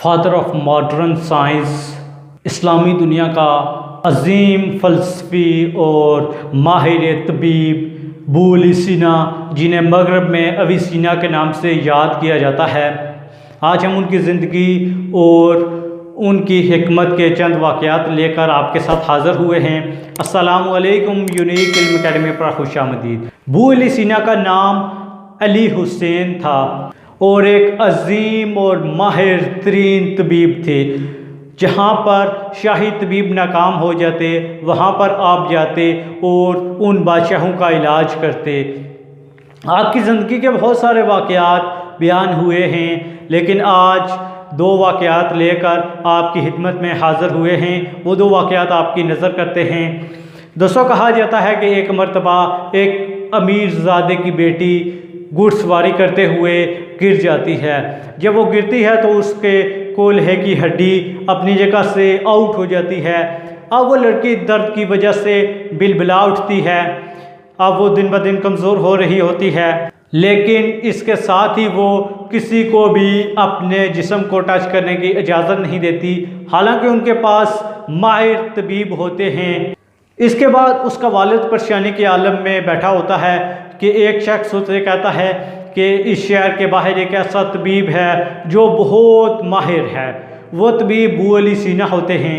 Father of modern science, इस्लामी दुनिया का अजीम फ़लसफ़ी और माहिर तबीब अबू अली सीना, जिन्हें मगरब में अविसीना के नाम से याद किया जाता है। आज हम उनकी ज़िंदगी और उनकी हिकमत के चंद वाक़यात लेकर आपके साथ हाज़िर हुए हैं। अस्सलामु अलैकुम, यूनिक इल्म अकेडमी पर खुशामदीद। अबू अली सीना का नाम अली हुसैन था और एक अजीम और माहिर तरीन तबीब थे। जहाँ पर शाही तबीब नाकाम हो जाते वहाँ पर आप जाते और उन बादशाहों का इलाज करते। आपकी ज़िंदगी के बहुत सारे वाक़यात बयान हुए हैं, लेकिन आज दो वाक़यात लेकर आपकी खिदमत में हाज़िर हुए हैं। वो दो वाक़यात आपकी नज़र करते हैं। दोस्तों, कहा जाता है कि एक मर्तबा एक अमीर ज़ादे की बेटी घुड़सवारी करते हुए गिर जाती है। जब वो गिरती है तो उसके कोल्हे की हड्डी अपनी जगह से आउट हो जाती है। अब वो लड़की दर्द की वजह से बिलबिला उठती है। अब वो दिन ब दिन कमज़ोर हो रही होती है, लेकिन इसके साथ ही वो किसी को भी अपने जिस्म को टच करने की इजाज़त नहीं देती, हालांकि उनके पास माहिर तबीब होते हैं। इसके बाद उसका वालिद परेशानी के आलम में बैठा होता है कि एक शख्स उससे कहता है कि इस शहर के बाहर एक ऐसा तबीब है जो बहुत माहिर है। वो तबीब अबू अली सीना होते हैं।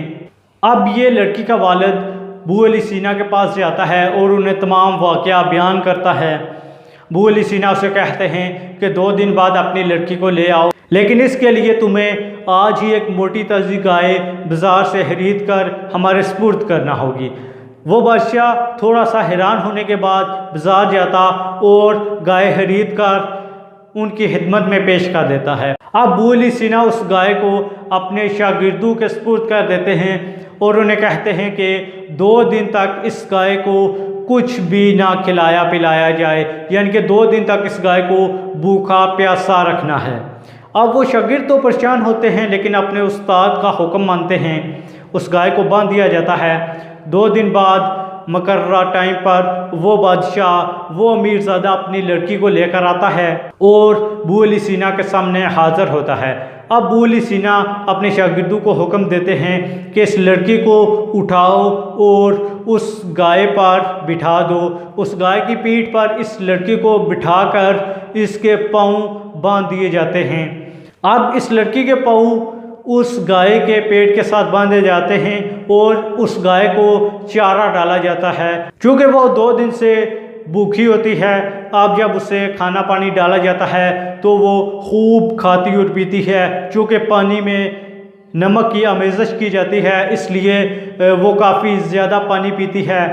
अब ये लड़की का वालिद अबू अली सीना के पास जाता है और उन्हें तमाम वाक़या बयान करता है। अबू अली सीना उसे कहते हैं कि 2 दिन बाद अपनी लड़की को ले आओ, लेकिन इसके लिए तुम्हें आज ही एक मोटी ताज़ी गाय बाज़ार से खरीद कर हमारे सुपुर्द करना होगी। वो बादशाह थोड़ा सा हैरान होने के बाद बाज़ार जाता और गाय खरीद कर उनकी खिदमत में पेश कर देता है। अब अबू अली सीना उस गाय को अपने शागिर्दों के सुपुर्द कर देते हैं और उन्हें कहते हैं कि 2 दिन तक इस गाय को कुछ भी ना खिलाया पिलाया जाए, यानी कि 2 दिन तक इस गाय को भूखा प्यासा रखना है। अब वो शागिर्द तो परेशान होते हैं, लेकिन अपने उस्ताद का हुक्म मानते हैं। उस गाय को बांध दिया जाता है। 2 दिन बाद मुकर्ररा टाइम पर वो बादशाह, वो अमीरज़ादा अपनी लड़की को लेकर आता है और अबू अली सीना के सामने हाज़िर होता है। अब अबू अली सीना अपने शागिर्दों को हुक्म देते हैं कि इस लड़की को उठाओ और उस गाय पर बिठा दो। उस गाय की पीठ पर इस लड़की को बिठाकर इसके पाँव बांध दिए जाते हैं। अब इस लड़की के पाँव उस गाय के पेट के साथ बांधे जाते हैं और उस गाय को चारा डाला जाता है। चूँकि वो 2 दिन से भूखी होती है, अब जब उसे खाना पानी डाला जाता है तो वो खूब खाती और पीती है। चूँकि पानी में नमक की आमेज़श की जाती है, इसलिए वो काफ़ी ज़्यादा पानी पीती है।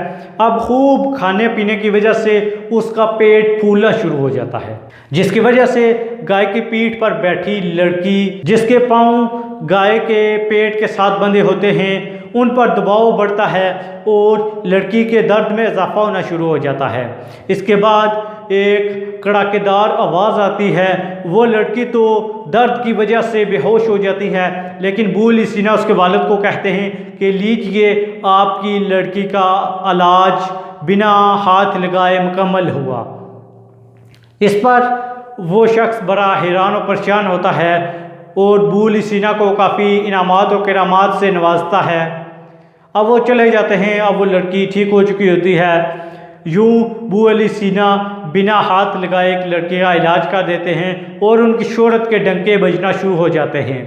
अब खूब खाने पीने की वजह से उसका पेट फूलना शुरू हो जाता है, जिसकी वजह से गाय की पीठ पर बैठी लड़की, जिसके पाँव गाय के पेट के साथ बंधे होते हैं, उन पर दबाव बढ़ता है और लड़की के दर्द में इजाफा होना शुरू हो जाता है। इसके बाद एक कड़ाकेदार आवाज़ आती है। वो लड़की तो दर्द की वजह से बेहोश हो जाती है, लेकिन अबू अली सीना उसके वालिद को कहते हैं कि लीजिए, आपकी लड़की का इलाज बिना हाथ लगाए मुकम्मल हुआ। इस पर वो शख्स बड़ा हैरान और परेशान होता है और अबू अली सीना को काफ़ी इनामात और करामात से नवाजता है। अब वो चले जाते हैं। अब वो लड़की ठीक हो चुकी होती है। यूँ अबू अली सीना बिना हाथ लगाए एक लड़के का इलाज कर देते हैं और उनकी शोहरत के डंके बजना शुरू हो जाते हैं।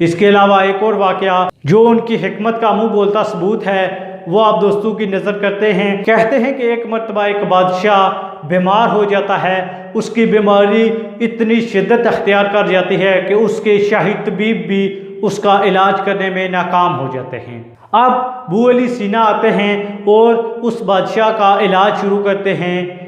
इसके अलावा एक और वाक़या जो उनकी हिकमत का मुँह बोलता सबूत है, वो आप दोस्तों की नज़र करते हैं। कहते हैं कि एक मर्तबा एक बादशाह बीमार हो जाता है। उसकी बीमारी इतनी शिद्दत अख्तियार कर जाती है कि उसके शाही तबीब भी उसका इलाज करने में नाकाम हो जाते हैं। अब अबू अली सीना आते हैं और उस बादशाह का इलाज शुरू करते हैं।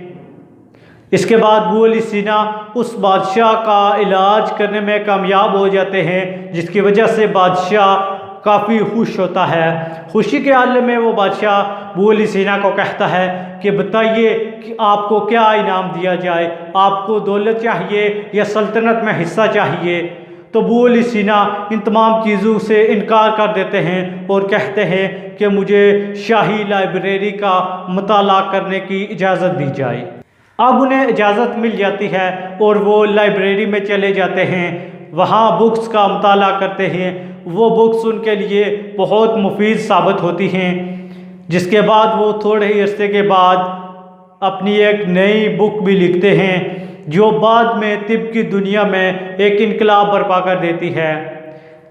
इसके बाद अबू अली सीना उस बादशाह का इलाज करने में कामयाब हो जाते हैं, जिसकी वजह से बादशाह काफ़ी खुश होता है। खुशी के आलम में वो बादशाह अबू अली सीना को कहता है कि बताइए कि आपको क्या इनाम दिया जाए, आपको दौलत चाहिए या सल्तनत में हिस्सा चाहिए। तो अबू अली सीना इन तमाम चीज़ों से इनकार कर देते हैं और कहते हैं कि मुझे शाही लाइब्रेरी का मुताला करने की इजाज़त दी जाए। अब उन्हें इजाज़त मिल जाती है और वो लाइब्रेरी में चले जाते हैं। वहाँ बुक्स का मुताला करते हैं, वो बुक्स उनके लिए बहुत मुफीद साबित होती हैं, जिसके बाद वो थोड़े ही अरसे के बाद अपनी एक नई बुक भी लिखते हैं जो बाद में तिब की दुनिया में एक इनकलाब बर्पा कर देती है।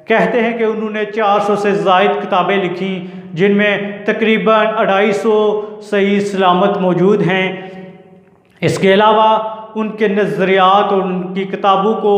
कहते हैं कि उन्होंने 400 से ज़ायद किताबें लिखी, जिनमें तकरीबन 250 सही सलामत मौजूद हैं। इसके अलावा उनके नज़रियात और उनकी किताबों को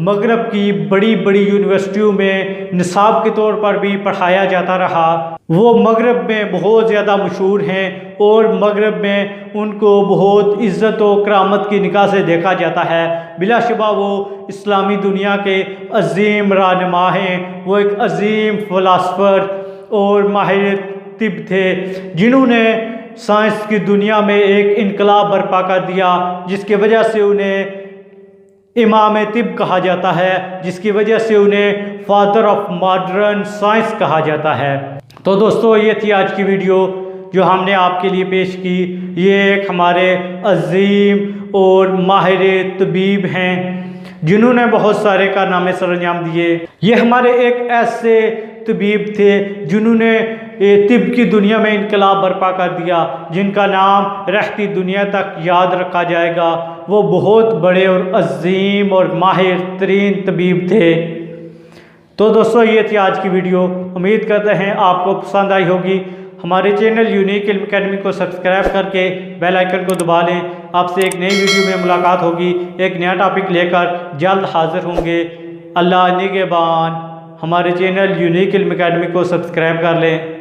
मगरब की बड़ी बड़ी यूनिवर्सिटियों में निसाब के तौर पर भी पढ़ाया जाता रहा। वो मगरब में बहुत ज़्यादा मशहूर हैं और मगरब में उनको बहुत इज़्ज़त और करामत की निगाह से देखा जाता है। बिलाशुबा वो इस्लामी दुनिया के अजीम रहनुमा हैं। वो एक अजीम फ़िलासफ़र और माहिर तिब थे, जिन्होंने साइंस की दुनिया में एक इनकलाब बर्पा कर दिया, जिसकी वजह से उन्हें इमाम तिब कहा जाता है, जिसकी वजह से उन्हें फादर ऑफ मॉडर्न साइंस कहा जाता है। तो दोस्तों, ये थी आज की वीडियो जो हमने आपके लिए पेश की। ये एक हमारे अजीम और माहिर तबीब हैं जिन्होंने बहुत सारे कारनामे सरअंजाम दिए। ये हमारे एक ऐसे तबीब थे जिन्होंने तिब की दुनिया में इनकलाब बर्पा कर दिया, जिनका नाम रहती दुनिया तक याद रखा जाएगा। वो बहुत बड़े और अजीम और माहिर तरीन तबीब थे। तो दोस्तों, ये थी आज की वीडियो। उम्मीद करते हैं आपको पसंद आई होगी। हमारे चैनल यूनिक इल्म अकेडमी को सब्सक्राइब करके बेल आइकन को दबा लें। आपसे एक नई वीडियो में मुलाकात होगी। एक नया टॉपिक लेकर जल्द हाजिर होंगे। अल्लाह निगहबान। हमारे चैनल यूनिक इल्म अकेडमी को सब्सक्राइब कर लें।